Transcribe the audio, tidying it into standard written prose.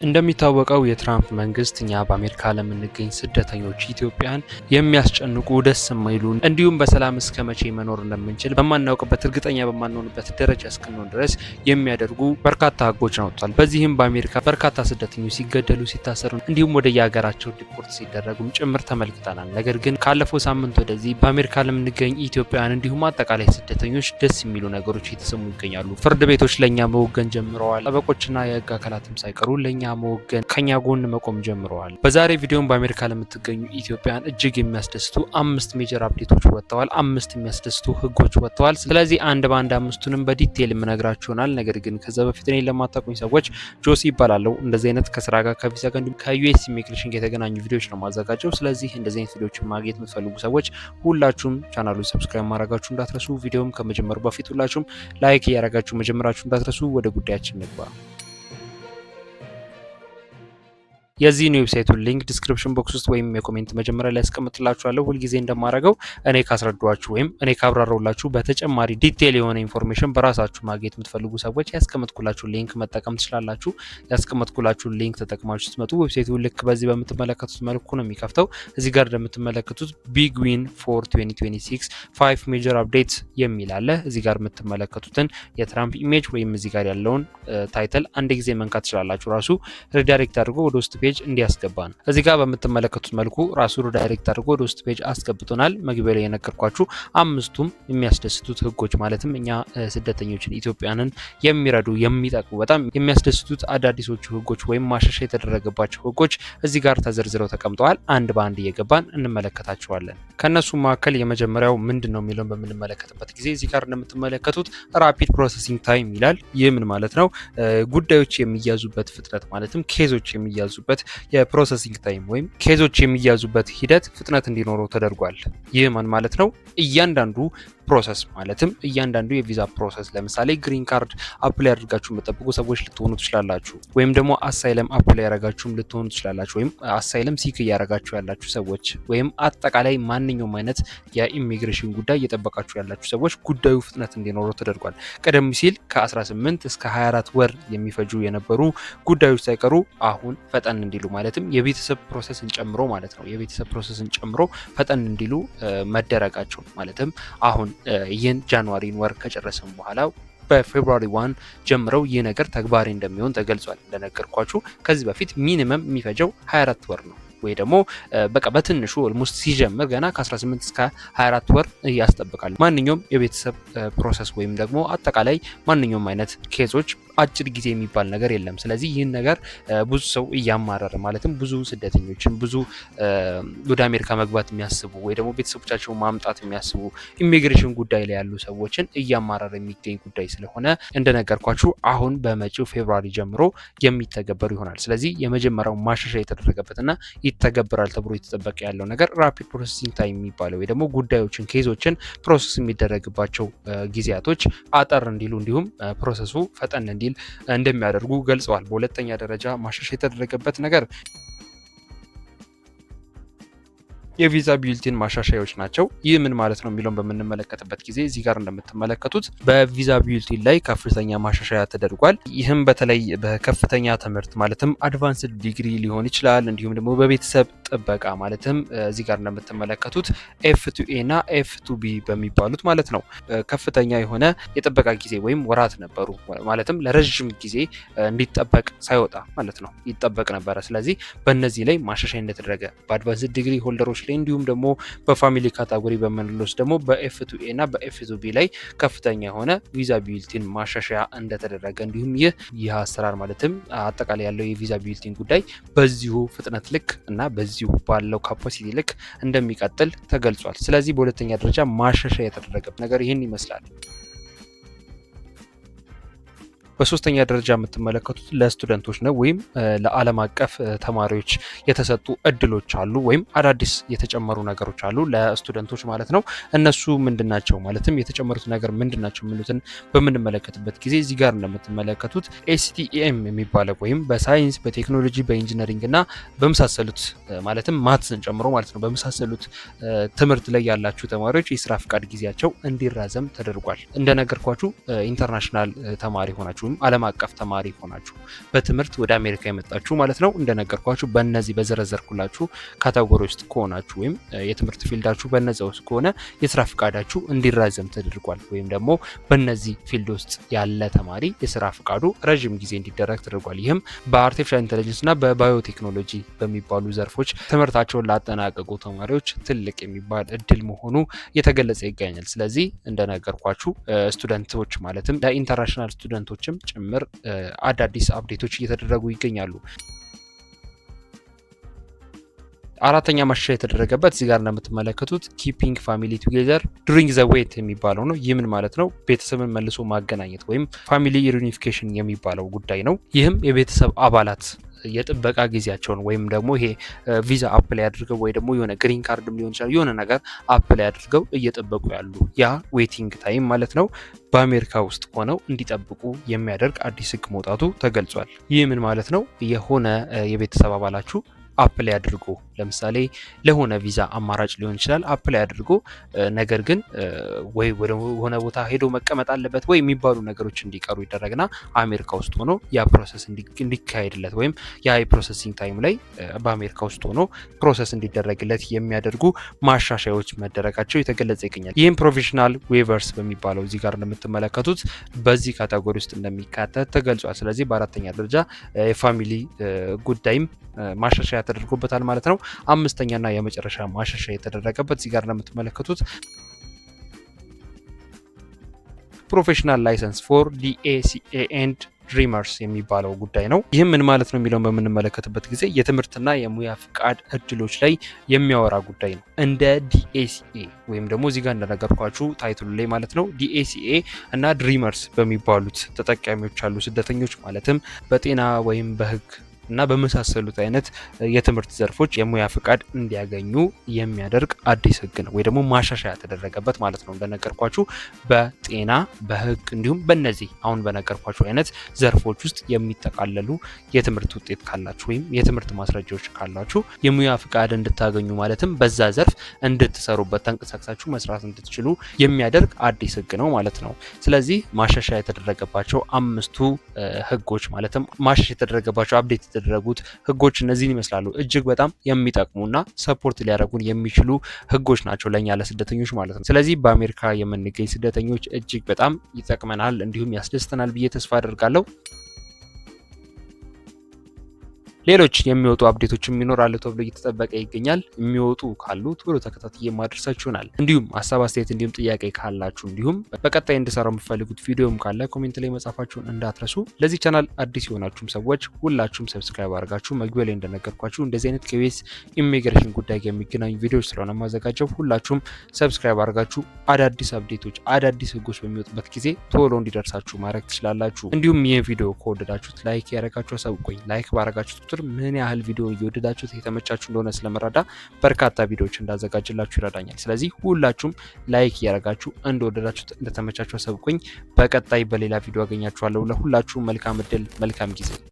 እንደሚታወቀው የትራምፕ መንግስት እኛ በአሜሪካ ለምንገኝ ስደተኞች ኢትዮጵያን የሚያስጨንቁ ደስ የማይሉ እንዲሁም በሰላም እስከ መቼ መኖር እንደምንችል በማናውቅበት እርግጠኛ በማንሆንበት ደረጃ እስክንሆን ድረስ የሚያደርጉ በርካታ ህጎችን አውጥቷል። በዚህም በአሜሪካ በርካታ ስደተኞች ሲገደሉ፣ ሲታሰሩ እንዲሁም ወደ የሀገራቸው ዲፖርት ሲደረጉም ጭምር ተመልክተናል። ነገር ግን ካለፈው ሳምንት ወደዚህ በአሜሪካ ለምንገኝ ኢትዮጵያን እንዲሁም አጠቃላይ ስደተኞች ደስ የሚሉ ነገሮች እየተሰሙ ይገኛሉ። ፍርድ ቤቶች ለእኛ መወገን ጀምረዋል። ጠበቆችና የህግ አካላትም ሳይቀሩ ለእኛ መወገን ከኛ ጎን መቆም ጀምረዋል። በዛሬ ቪዲዮም በአሜሪካ ለምትገኙ ኢትዮጵያን እጅግ የሚያስደስቱ 5 ሜጀር አፕዴቶች ወጥተዋል። 5 የሚያስደስቱ ህጎች ወጥተዋል። ስለዚህ አንድ በአንድ አምስቱንም በዲቴል የምነግራችሁ ይሆናል። ነገር ግን ከዛ በፊት እኔ ለማታውቁኝ ሰዎች ጆሲ ይባላለሁ። እንደዚህ አይነት ከስራ ጋር ከቪዛ ጋር እንዲሁም ከዩኤስ ኢሚግሬሽን ጋር የተገናኙ ቪዲዮዎች ነው ማዘጋጀው። ስለዚህ እንደዚህ አይነት ቪዲዮዎችን ማግኘት የምትፈልጉ ሰዎች ሁላችሁም ቻናሉን ሰብስክራይብ ማድረጋችሁ እንዳትረሱ። ቪዲዮም ከመጀመሩ በፊት ሁላችሁም ላይክ እያደረጋችሁ መጀመራችሁ እንዳትረሱ። ወደ ጉዳያችን እንግባ። የዚህን ዌብሳይቱን ሊንክ ዲስክሪፕሽን ቦክስ ውስጥ ወይም የኮሜንት መጀመሪያ ላይ አስቀምጥላችኋለሁ። ሁልጊዜ እንደማደርገው እኔ ካስረዷችሁ ወይም እኔ ካብራራውላችሁ በተጨማሪ ዲቴል የሆነ ኢንፎርሜሽን በራሳችሁ ማግኘት የምትፈልጉ ሰዎች ያስቀመጥኩላችሁ ሊንክ መጠቀም ትችላላችሁ። ያስቀመጥኩላችሁ ሊንክ ተጠቅማችሁ ስትመጡ ዌብሳይቱ ልክ በዚህ በምትመለከቱት መልኩ ነው የሚከፍተው። እዚህ ጋር እንደምትመለከቱት ቢግ ዊን ፎር 2026 5 ሜጀር አፕዴት የሚል አለ። እዚህ ጋር የምትመለከቱትን የትራምፕ ኢሜጅ ወይም እዚህ ጋር ያለውን ታይትል አንድ ጊዜ መንካት ትችላላችሁ። ራሱ ሪዳይሬክት አድርጎ ወደ ውስጥ ፔጅ እንዲያስገባ ነው። እዚህ ጋር በምትመለከቱት መልኩ ራሱ ዳይሬክት አድርጎ ወደ ውስጥ ፔጅ አስገብቶናል። መግቢያ ላይ የነገርኳችሁ አምስቱም የሚያስደስቱት ህጎች ማለትም እኛ ስደተኞችን ኢትዮጵያንን የሚረዱ የሚጠቅሙ በጣም የሚያስደስቱት አዳዲሶቹ ህጎች ወይም ማሻሻያ የተደረገባቸው ህጎች እዚህ ጋር ተዘርዝረው ተቀምጠዋል። አንድ በአንድ እየገባን እንመለከታቸዋለን። ከነሱ መካከል የመጀመሪያው ምንድነው የሚለውን በምንመለከትበት ጊዜ እዚህ ጋር እንደምትመለከቱት ራፒድ ፕሮሰሲንግ ታይም ይላል። ይህ ምን ማለት ነው? ጉዳዮች የሚያዙበት ፍጥነት ማለትም ኬዞች የሚያዙበት የፕሮሰሲንግ ታይም ወይም ኬዞች የሚያዙበት ሂደት ፍጥነት እንዲኖረው ተደርጓል። ይህ ማን ማለት ነው? እያንዳንዱ ፕሮሰስ ማለትም እያንዳንዱ የቪዛ ፕሮሰስ ለምሳሌ ግሪን ካርድ አፕላይ አድርጋችሁ የምትጠብቁ ሰዎች ልትሆኑ ትችላላችሁ። ወይም ደግሞ አሳይለም አፕላይ ያደርጋችሁም ልትሆኑ ትችላላችሁ። ወይም አሳይለም ሲክ እያደረጋችሁ ያላችሁ ሰዎች ወይም አጠቃላይ ማንኛውም አይነት የኢሚግሬሽን ጉዳይ እየጠበቃችሁ ያላችሁ ሰዎች ጉዳዩ ፍጥነት እንዲኖረው ተደርጓል። ቀደም ሲል ከ18 እስከ 24 ወር የሚፈጁ የነበሩ ጉዳዮች ሳይቀሩ አሁን ፈጠን እንዲሉ ማለትም የቤተሰብ ፕሮሰስን ጨምሮ ማለት ነው የቤተሰብ ፕሮሰስን ጨምሮ ፈጠን እንዲሉ መደረጋቸው ማለትም አሁን ይህን ጃንዋሪን ወር ከጨረሰን በኋላ በፌብሩዋሪ 1 ጀምረው ይህ ነገር ተግባራዊ እንደሚሆን ተገልጿል። እንደነገርኳችሁ ከዚህ በፊት ሚኒመም የሚፈጀው 24 ወር ነው ወይ ደግሞ በቃ በትንሹ ኦልሞስት ሲጀምር ገና ከ18 እስከ 24 ወር ያስጠብቃል። ማንኛውም የቤተሰብ ፕሮሰስ ወይም ደግሞ አጠቃላይ ማንኛውም አይነት ኬዞች አጭር ጊዜ የሚባል ነገር የለም። ስለዚህ ይህን ነገር ብዙ ሰው እያማረረ ማለትም ብዙ ስደተኞችን ብዙ ወደ አሜሪካ መግባት የሚያስቡ ወይ ደግሞ ቤተሰቦቻቸውን ማምጣት የሚያስቡ ኢሚግሬሽን ጉዳይ ላይ ያሉ ሰዎችን እያማረረ የሚገኝ ጉዳይ ስለሆነ እንደነገርኳችሁ አሁን በመጪው ፌብሩዋሪ ጀምሮ የሚተገበሩ ይሆናል። ስለዚህ የመጀመሪያው ማሻሻያ የተደረገበትና ይተገበራል ተብሎ የተጠበቀ ያለው ነገር ራፒድ ፕሮሰሲንግ ታይም የሚባለው ወይ ደግሞ ጉዳዮችን ኬዞችን ፕሮሰስ የሚደረግባቸው ጊዜያቶች አጠር እንዲሉ እንዲሁም ፕሮሰሱ ፈጠን እንዲል እንደሚያደርጉ ገልጸዋል። በሁለተኛ ደረጃ ማሻሻያ የተደረገበት ነገር የቪዛ ቢልቲን ማሻሻያዎች ናቸው። ይህ ምን ማለት ነው የሚለውን በምንመለከትበት ጊዜ እዚህ ጋር እንደምትመለከቱት በቪዛ ቢልቲን ላይ ከፍተኛ ማሻሻያ ተደርጓል። ይህም በተለይ በከፍተኛ ትምህርት ማለትም አድቫንስድ ዲግሪ ሊሆን ይችላል። እንዲሁም ደግሞ በቤተሰብ ጥበቃ ማለትም እዚህ ጋር እንደምትመለከቱት F2A እና F2B በሚባሉት ማለት ነው ከፍተኛ የሆነ የጥበቃ ጊዜ ወይም ወራት ነበሩ። ማለትም ለረጅም ጊዜ እንዲጠበቅ ሳይወጣ ማለት ነው ይጠበቅ ነበረ። ስለዚህ በእነዚህ ላይ ማሻሻያ እንደተደረገ በአድቫንስድ ዲግሪ ሆልደሮች ላይ እንዲሁም ደግሞ በፋሚሊ ካታጎሪ በመንሎስ ደግሞ በኤፍ2ኤ እና በኤፍ2ቢ ላይ ከፍተኛ የሆነ ቪዛ ቢልቲን ማሻሻያ እንደተደረገ እንዲሁም ይህ አሰራር ማለትም አጠቃላይ ያለው የቪዛ ቢልቲን ጉዳይ በዚሁ ፍጥነት ልክ እና በዚሁ ባለው ካፓሲቲ ልክ እንደሚቀጥል ተገልጿል። ስለዚህ በሁለተኛ ደረጃ ማሻሻያ የተደረገበት ነገር ይህን ይመስላል። በሶስተኛ ደረጃ የምትመለከቱት ለስቱደንቶች ነው ወይም ለዓለም አቀፍ ተማሪዎች የተሰጡ እድሎች አሉ ወይም አዳዲስ የተጨመሩ ነገሮች አሉ ለስቱደንቶች ማለት ነው። እነሱ ምንድናቸው ማለትም የተጨመሩት ነገር ምንድናቸው የሚሉትን በምንመለከትበት ጊዜ እዚህ ጋር እንደምትመለከቱት STEM የሚባለው ወይም በሳይንስ በቴክኖሎጂ በኢንጂነሪንግ እና በመሳሰሉት ማለትም ማትስን ጨምሮ ማለት ነው በመሳሰሉት ትምህርት ላይ ያላችሁ ተማሪዎች የስራ ፍቃድ ጊዜያቸው እንዲራዘም ተደርጓል። እንደነገርኳችሁ ኢንተርናሽናል ተማሪ ሆናችሁ የሆናችሁም ዓለም አቀፍ ተማሪ ሆናችሁ በትምህርት ወደ አሜሪካ የመጣችሁ ማለት ነው እንደነገርኳችሁ በእነዚህ በዘረዘርኩላችሁ ካቴጎሪ ውስጥ ከሆናችሁ ወይም የትምህርት ፊልዳችሁ በነዛ ውስጥ ከሆነ የስራ ፍቃዳችሁ እንዲራዘም ተደርጓል። ወይም ደግሞ በእነዚህ ፊልድ ውስጥ ያለ ተማሪ የስራ ፍቃዱ ረዥም ጊዜ እንዲደረግ ተደርጓል። ይህም በአርቲፊሻል ኢንተለጀንስ እና በባዮቴክኖሎጂ በሚባሉ ዘርፎች ትምህርታቸውን ላጠናቀቁ ተማሪዎች ትልቅ የሚባል እድል መሆኑ እየተገለጸ ይገኛል። ስለዚህ እንደነገርኳችሁ ስቱደንቶች ማለትም ለኢንተርናሽናል ስቱደንቶችም ጭምር አዳዲስ አፕዴቶች እየተደረጉ ይገኛሉ። አራተኛ ማሻሻያ የተደረገበት እዚህ ጋር እንደምትመለከቱት ኪፒንግ ፋሚሊ ቱጌዘር ዱሪንግ ዘ ዌት የሚባለው ነው። ይህ ምን ማለት ነው? ቤተሰብን መልሶ ማገናኘት ወይም ፋሚሊ ሪዩኒፊኬሽን የሚባለው ጉዳይ ነው። ይህም የቤተሰብ አባላት የጥበቃ ጊዜያቸውን ወይም ደግሞ ይሄ ቪዛ አፕላይ አድርገው ወይ ደግሞ የሆነ ግሪን ካርድም ሊሆን ይችላል የሆነ ነገር አፕላይ አድርገው እየጠበቁ ያሉ ያ ዌቲንግ ታይም ማለት ነው በአሜሪካ ውስጥ ሆነው እንዲጠብቁ የሚያደርግ አዲስ ሕግ መውጣቱ ተገልጿል። ይህ ምን ማለት ነው? የሆነ የቤተሰብ አባላችሁ አፕላይ አድርጎ ለምሳሌ ለሆነ ቪዛ አማራጭ ሊሆን ይችላል አፕላይ አድርጎ ነገር ግን ወይ ወደ ሆነ ቦታ ሄዶ መቀመጥ አለበት ወይ የሚባሉ ነገሮች እንዲቀሩ ይደረግና አሜሪካ ውስጥ ሆኖ ያ ፕሮሰስ እንዲካሄድለት ወይም ያ የፕሮሰሲንግ ታይም ላይ በአሜሪካ ውስጥ ሆኖ ፕሮሰስ እንዲደረግለት የሚያደርጉ ማሻሻያዎች መደረጋቸው የተገለጸ ይገኛል። ይህም ፕሮፌሽናል ዌቨርስ በሚባለው እዚህ ጋር እንደምትመለከቱት በዚህ ካቴጎሪ ውስጥ እንደሚካተት ተገልጿል። ስለዚህ በአራተኛ ደረጃ የፋሚሊ ጉዳይም ማሻሻያ ተደርጎበታል ማለት ነው። አምስተኛና የመጨረሻ ማሻሻያ የተደረገበት እዚህ ጋር እንደምትመለከቱት ፕሮፌሽናል ላይሰንስ ፎር ዲኤሲኤ ኤንድ ድሪመርስ የሚባለው ጉዳይ ነው። ይህም ምን ማለት ነው የሚለውን በምንመለከትበት ጊዜ የትምህርትና የሙያ ፍቃድ እድሎች ላይ የሚያወራ ጉዳይ ነው። እንደ ዲኤሲኤ ወይም ደግሞ እዚህ ጋር እንደነገርኳችሁ ታይትሉ ላይ ማለት ነው ዲኤሲኤ እና ድሪመርስ በሚባሉት ተጠቃሚዎች አሉ ስደተኞች ማለትም በጤና ወይም በህግ እና በመሳሰሉት አይነት የትምህርት ዘርፎች የሙያ ፍቃድ እንዲያገኙ የሚያደርግ አዲስ ህግ ነው ወይ ደግሞ ማሻሻያ ተደረገበት ማለት ነው። እንደነገርኳችሁ በጤና በህግ እንዲሁም በእነዚህ አሁን በነገርኳችሁ አይነት ዘርፎች ውስጥ የሚጠቃለሉ የትምህርት ውጤት ካላችሁ ወይም የትምህርት ማስረጃዎች ካላችሁ የሙያ ፍቃድ እንድታገኙ ማለትም በዛ ዘርፍ እንድትሰሩበት ተንቀሳቅሳችሁ መስራት እንድትችሉ የሚያደርግ አዲስ ህግ ነው ማለት ነው። ስለዚህ ማሻሻያ የተደረገባቸው አምስቱ ህጎች ማለትም ማሻሻያ የተደረገባቸው አፕዴት የተደረጉት ህጎች እነዚህን ይመስላሉ። እጅግ በጣም የሚጠቅሙና ሰፖርት ሊያደርጉን የሚችሉ ህጎች ናቸው ለኛ ለስደተኞች ማለት ነው። ስለዚህ በአሜሪካ የምንገኝ ስደተኞች እጅግ በጣም ይጠቅመናል እንዲሁም ያስደስተናል ብዬ ተስፋ አደርጋለሁ። ሌሎች የሚወጡ አፕዴቶችም ይኖራሉ ተብሎ እየተጠበቀ ይገኛል። የሚወጡ ካሉ ቶሎ ተከታትዬ ማድረሳችሁ ይሆናል። እንዲሁም ሀሳብ አስተያየት እንዲሁም ጥያቄ ካላችሁ እንዲሁም በቀጣይ እንድሰራው የምትፈልጉት ቪዲዮም ካለ ኮሜንት ላይ መጻፋችሁን እንዳትረሱ። ለዚህ ቻናል አዲስ የሆናችሁም ሰዎች ሁላችሁም ሰብስክራይብ አድርጋችሁ መግቢያ ላይ እንደነገርኳችሁ እንደዚህ አይነት ከዩኤስ ኢሚግሬሽን ጉዳይ የሚገናኙ ቪዲዮዎች ስለሆነ ማዘጋጀው ሁላችሁም ሰብስክራይብ አድርጋችሁ አዳዲስ አፕዴቶች አዳዲስ ህጎች በሚወጡበት ጊዜ ቶሎ እንዲደርሳችሁ ማድረግ ትችላላችሁ። እንዲሁም ይህ ቪዲዮ ከወደዳችሁት ላይክ ያደረጋችሁ አሳውቁኝ። ላይክ ባረጋችሁት ምን ያህል ቪዲዮ እየወደዳችሁት የተመቻችሁ እንደሆነ ስለመረዳ በርካታ ቪዲዮዎች እንዳዘጋጅላችሁ ይረዳኛል። ስለዚህ ሁላችሁም ላይክ እያደረጋችሁ እንደወደዳችሁት እንደተመቻችሁ አሳውቁኝ። በቀጣይ በሌላ ቪዲዮ አገኛችኋለሁ። ለሁላችሁም መልካም እድል መልካም ጊዜ